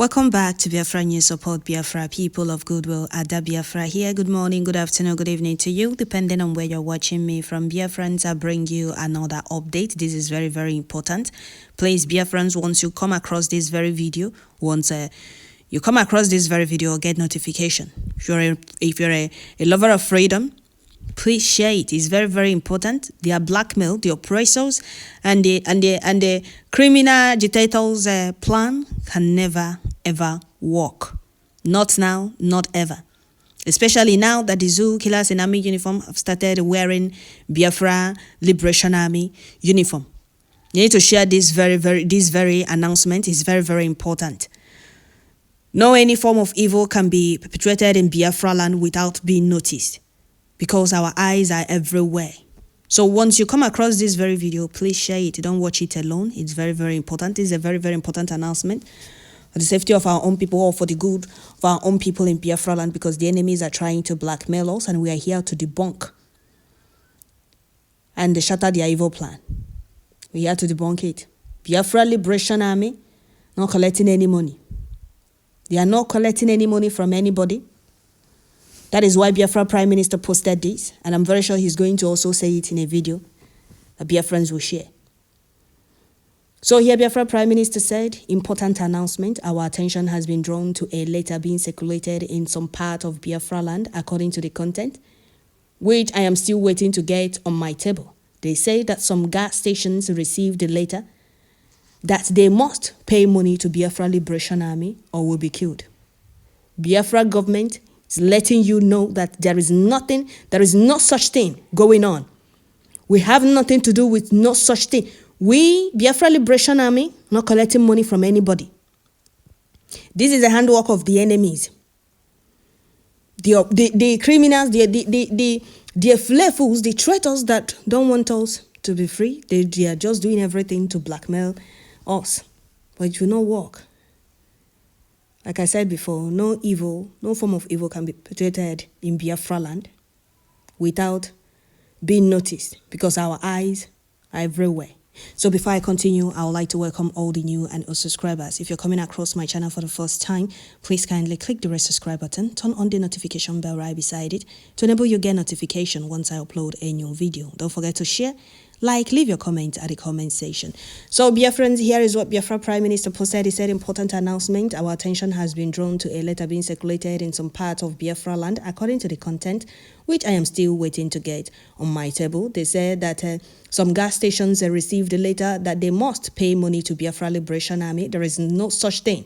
Welcome back to Biafra News. Support Biafra, people of goodwill. Ada Biafra here. Good morning, good afternoon, good evening to you, depending on where you're watching me from. Biafrans, I bring you another update. This is very, very important. Please, Biafrans, once you come across this very video, get notification. If you're a lover of freedom, please share it. It's very, very important. They are blackmail, the oppressors, and the criminal agitators' plan can never ever work. Not now, not ever. Especially now that the zoo killers in army uniform have started wearing Biafra Liberation Army uniform. You need to share this very announcement. Is very, very important. No any form of evil can be perpetrated in Biafra land without being noticed, because our eyes are everywhere. So once you come across this very video, please share it. Don't watch it alone. It's very, very important. This is a very, very important announcement for the safety of our own people, or for the good of our own people in Biafra land, because the enemies are trying to blackmail us, and we are here to debunk and shatter their evil plan. We're here to debunk it. Biafra Liberation Army not collecting any money. They are not collecting any money from anybody. That is why Biafra Prime Minister posted this, and I'm very sure he's going to also say it in a video that Biafrans will share. So here Biafra Prime Minister said, important announcement, our attention has been drawn to a letter being circulated in some part of Biafra land according to the content, which I am still waiting to get on my table. They say that some gas stations received the letter that they must pay money to Biafra Liberation Army or will be killed. Biafra government is letting you know that there is no such thing going on. We have nothing to do with no such thing. We, Biafra Liberation Army, not collecting money from anybody. This is a handwork of the enemies. The criminals, the fools, the traitors that don't want us to be free. They are just doing everything to blackmail us. But it will not work. Like I said before, no form of evil can be perpetrated in Biafra land without being noticed, because our eyes are everywhere. So before I continue, I would like to welcome all the new and old subscribers. If you're coming across my channel for the first time, please kindly click the red subscribe button, turn on the notification bell right beside it to enable you get notification once I upload a new video. Don't forget to share, like, leave your comment at the comment section. So Biafrans, here is what Biafra Prime Minister posted. He said, important announcement, our attention has been drawn to a letter being circulated in some parts of Biafra land according to the content, which I am still waiting to get on my table. They said that some gas stations received a letter that they must pay money to Biafra Liberation Army. There is no such thing,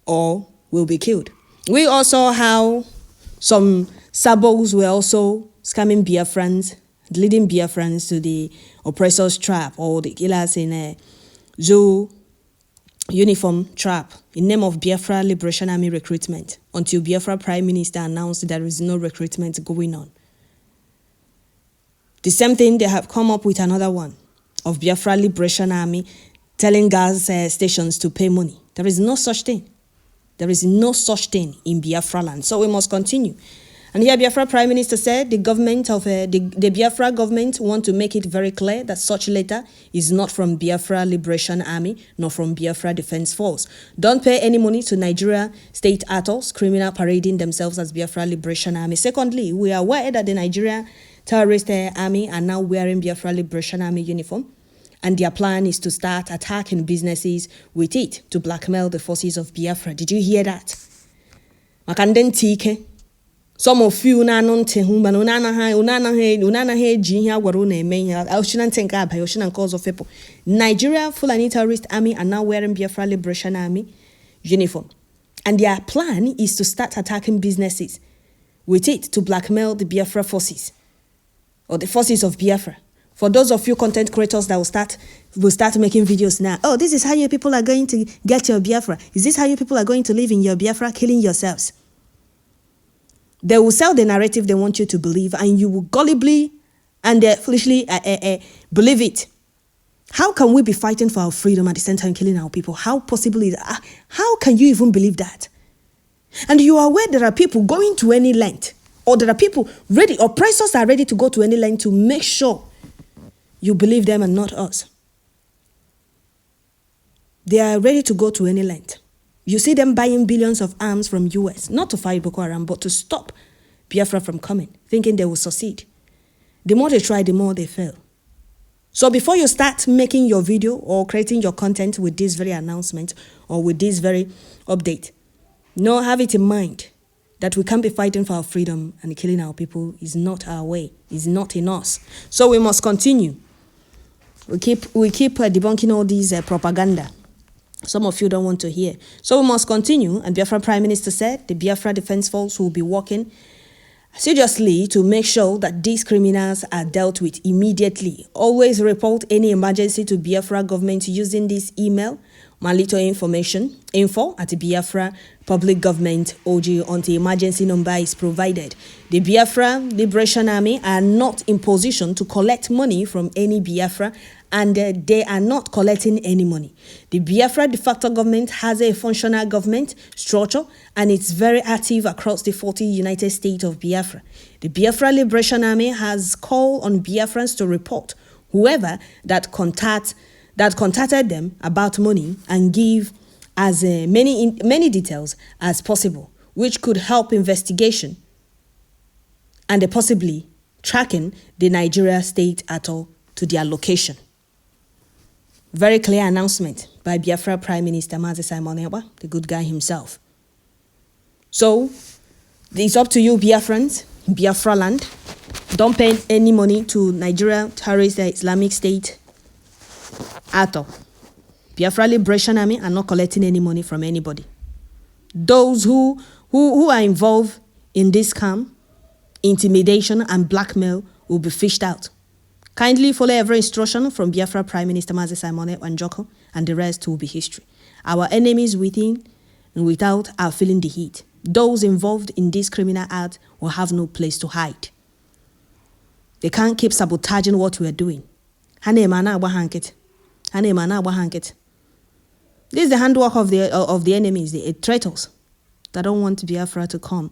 or will be killed. We also how some sabos were also scamming Biafrans, leading Biafrans to the oppressors' trap, or the killers in a zoo uniform trap in name of Biafra Liberation Army recruitment, until Biafra Prime Minister announced there is no recruitment going on. The same thing, they have come up with another one of Biafra Liberation Army telling gas stations to pay money. There is no such thing. There is no such thing in Biafra land. So we must continue. And here Biafra Prime Minister said the government of the Biafra government want to make it very clear that such letter is not from Biafra Liberation Army nor from Biafra Defense Force. Don't pay any money to Nigeria state actors, criminal parading themselves as Biafra Liberation Army. Secondly, we are aware that the Nigeria terrorist army are now wearing Biafra Liberation Army uniform, and their plan is to start attacking businesses with it to blackmail the forces of Biafra. Did you hear that? Some of you cause of people. Nigeria Fulani terrorist army are now wearing Biafra Liberation Army uniform, and their plan is to start attacking businesses with it to blackmail the Biafra forces, or the forces of Biafra. For those of you content creators that will start making videos now, oh, this is how you people are going to get your Biafra. Is this how you people are going to live in your Biafra, killing yourselves? They will sell the narrative they want you to believe, and you will gullibly and foolishly believe it. How can we be fighting for our freedom at the same time killing our people? How possible is that? How can you even believe that? And you are aware there are people going to any length, or there are people ready, oppressors are ready to go to any length to make sure you believe them and not us. They are ready to go to any length. You see them buying billions of arms from US, not to fight Boko Haram, but to stop Biafra from coming, thinking they will succeed. The more they try, the more they fail. So before you start making your video or creating your content with this very announcement or with this very update, have it in mind that we can't be fighting for our freedom and killing our people is not our way, is not in us. So we must continue. We keep debunking all these propaganda. Some of you don't want to hear. So we must continue. And Biafra Prime Minister said the Biafra Defense Force will be working seriously to make sure that these criminals are dealt with immediately. Always report any emergency to Biafra government using this email, Malito information, info at Biafra Public Government OG until emergency number is provided. The Biafra Liberation Army are not in position to collect money from any Biafra, and they are not collecting any money. The Biafra de facto government has a functional government structure and it's very active across the 40 United States of Biafra. The Biafra Liberation Army has called on Biafrans to report whoever that contacted them about money and give as many details as possible, which could help investigation and possibly tracking the Nigeria state atol to their location. Very clear announcement by Biafra Prime Minister Mazi Simon Ekpa, the good guy himself. So, it's up to you, Biafrans, Biafra land. Don't pay any money to Nigeria terrorist Islamic State at all. Biafra Liberation Army are not collecting any money from anybody. Those who are involved in this scam, intimidation and blackmail will be fished out. Kindly follow every instruction from Biafra Prime Minister Mazi Simon Ekpa and the rest will be history. Our enemies within and without are feeling the heat. Those involved in this criminal act will have no place to hide. They can't keep sabotaging what we are doing. This is the handwork of the enemies, the traitors that don't want Biafra to come.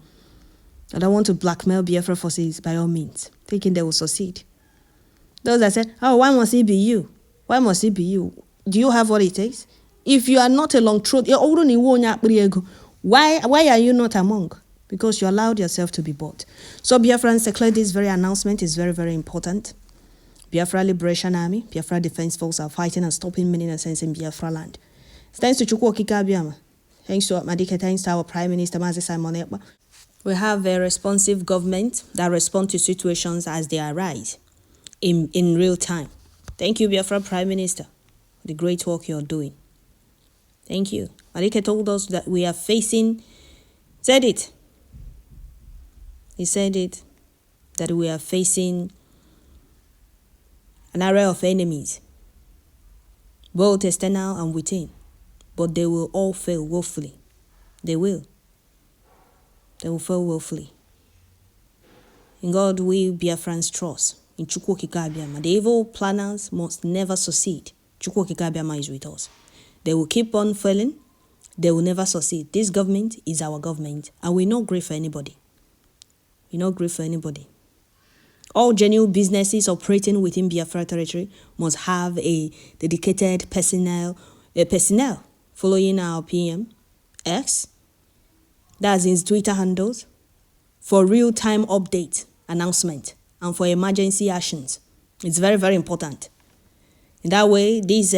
That don't want to blackmail Biafra forces by all means, thinking they will succeed. Those that said, oh, why must it be you? Why must it be you? Do you have what it takes? If you are not a long throat, why are you not among? Because you allowed yourself to be bought. So Biafrans declare this very announcement is very, very important. Biafra Liberation Army, Biafra Defense Force are fighting and stopping many innocents in Biafra land. Thanks to Chukwu Okike Abiyama. Thanks to Madike, thanks to our Prime Minister Mazi Simon Ekpa. We have a responsive government that responds to situations as they arise in real time. Thank you, Biafra Prime Minister, for the great work you're doing. Thank you. Madike told us that we are facing, said it. He said it, that we are facing an array of enemies, both external and within, but they will all fail woefully. They will. They will fail woefully. In God we Biafrans trust. In Chukwu Okike Abiyama, the evil planners must never succeed. Chukwu Okike Abiyama is with us. They will keep on failing. They will never succeed. This government is our government, and we not grieve for anybody. We not grieve for anybody. All genuine businesses operating within Biafra territory must have a dedicated personnel following our PM X, that's his Twitter handles, for real-time update announcement and for emergency actions. It's very, very important. In that way, these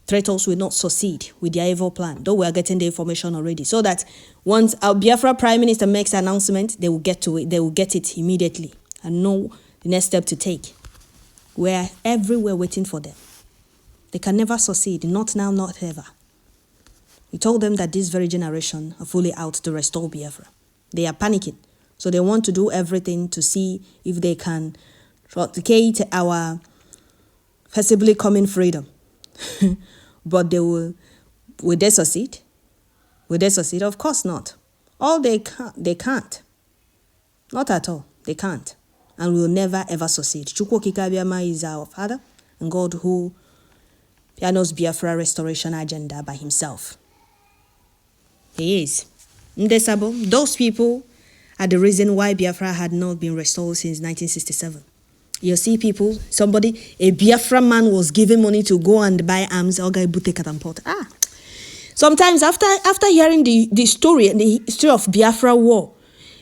traitors will not succeed with their evil plan, though we are getting the information already. So that once our Biafra Prime Minister makes an announcement, they will get to it. They will get it immediately and know the next step to take. We're everywhere waiting for them. They can never succeed, not now, not ever. We told them that this very generation are fully out to restore Biafra. They are panicking. So they want to do everything to see if they can replicate our possibly coming freedom. But will they succeed? Will they succeed? Of course not. They can't. Not at all. They can't. And will never ever succeed. Chukwu Okike Abiyama is our Father and God who pianos Biafra restoration agenda by himself. He is. Ndesabo, those people are the reason why Biafra had not been restored since 1967. You see people, a Biafra man was given money to go and buy arms. Sometimes after hearing the story and the history of Biafra war,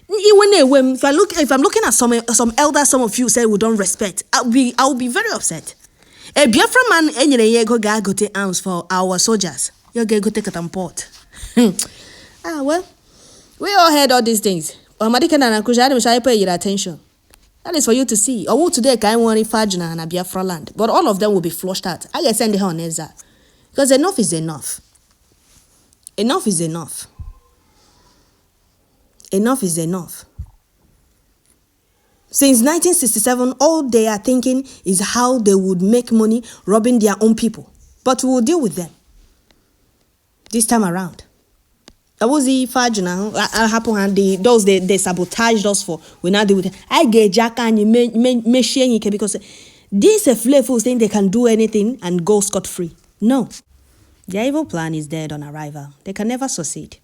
if I'm looking at some elders, some of you say we don't respect, I'll be very upset. A Biafra man any go get arms for our soldiers. You go take a tampot. Well, we all heard all these things. Pay your attention. That is for you to see. Or what today can worry Fajna and Biafra land. But all of them will be flushed out. I can send it on Ezra. Because enough is enough. Enough is enough. Enough is enough. Since 1967, all they are thinking is how they would make money robbing their own people. But we will deal with them this time around. That was the Fajna. Happen those they sabotaged us for. We now deal with them. I get Jack and you may because these flavors think they can do anything and go scot-free. No. Their evil plan is dead on arrival. They can never succeed.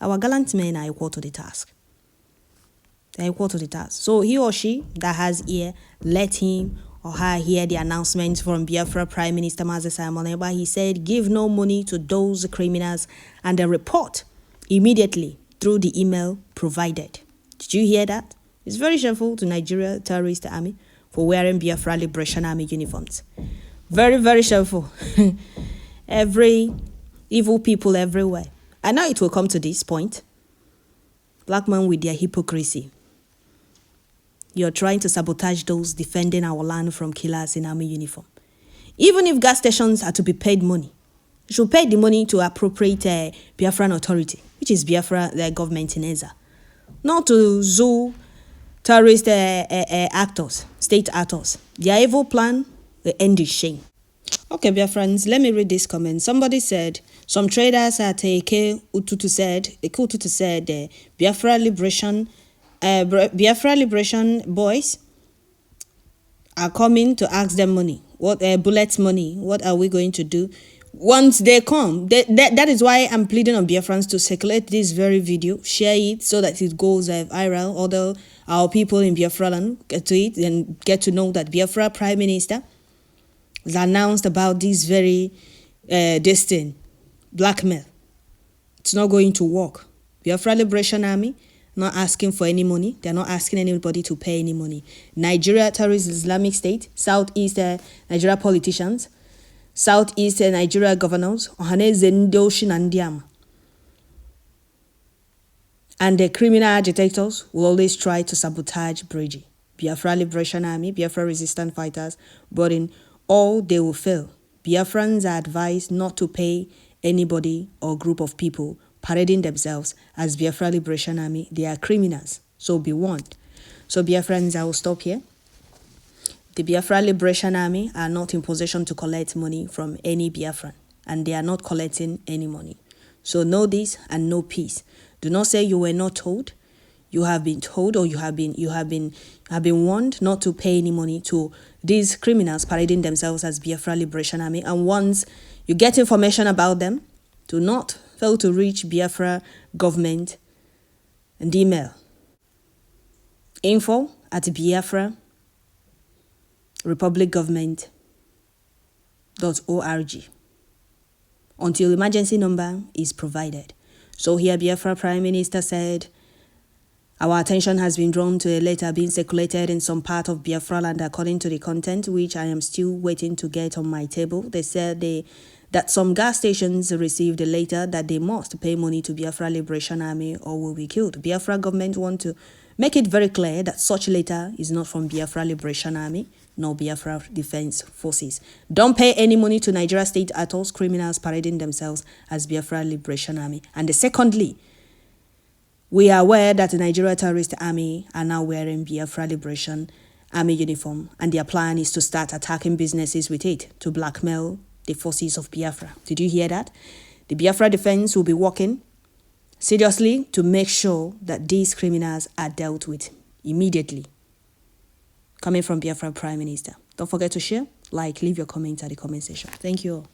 Our gallant men are equal to the task. They are equal to the task. So he or she that has ear, let him or her hear the announcement from Biafra Prime Minister Mazi Simon Eba. He said, give no money to those criminals and a report immediately through the email provided. Did you hear that? It's very shameful to Nigeria terrorist army for wearing Biafra Liberation Army uniforms. Very, very shameful. Every evil people everywhere. I know it will come to this point. Black men with their hypocrisy. You're trying to sabotage those defending our land from killers in army uniform. Even if gas stations are to be paid money, you should pay the money to appropriate Biafran authority, which is Biafra, the government in Eza. Not to zoo terrorist actors, state actors. Their evil plan will end in shame. Okay, Biafrans, let me read this comment. Somebody said, some traders at Eke Ututu said, Biafra liberation boys are coming to ask them money. What bullets money? What are we going to do? Once they come, that is why I'm pleading on Biafrans to circulate this very video, share it so that it goes viral. Although our people in Biafra land get to it and get to know that Biafra Prime Minister has announced about this very blackmail. It's not going to work. Biafra Liberation Army not asking for any money. They're not asking anybody to pay any money. Nigeria terrorist Islamic State, Southeast Nigeria politicians, Southeast Nigeria governors, and the criminal agitators will always try to sabotage Bridgie. Biafra Liberation Army, Biafra resistant fighters, but in all they will fail. Biafrans are advised not to pay anybody or group of people parading themselves as Biafra Liberation Army. They are criminals, so be warned. So Biafrans, I will stop here. The Biafra Liberation Army are not in position to collect money from any Biafran, and they are not collecting any money. So know this and know peace. Do not say you were not told. You have been told, or you have been warned not to pay any money to these criminals parading themselves as Biafra Liberation Army. And once you get information about them, do not fail to reach Biafra government and email info@Biafra republicgovernment.org until emergency number is provided. So here Biafra Prime Minister said, our attention has been drawn to a letter being circulated in some part of Biafra land according to the content, which I am still waiting to get on my table. They said that some gas stations received a letter that they must pay money to Biafra Liberation Army or will be killed. Biafra government want to make it very clear that such letter is not from Biafra Liberation Army nor Biafra Defense Forces. Don't pay any money to Nigeria state actors, criminals parading themselves as Biafra Liberation Army. And secondly, we are aware that the Nigeria Terrorist Army are now wearing Biafra Liberation Army uniform, and their plan is to start attacking businesses with it to blackmail the forces of Biafra. Did you hear that? The Biafra defense will be working seriously to make sure that these criminals are dealt with immediately. Coming from Biafra Prime Minister. Don't forget to share, like, leave your comments at the comment section. Thank you all.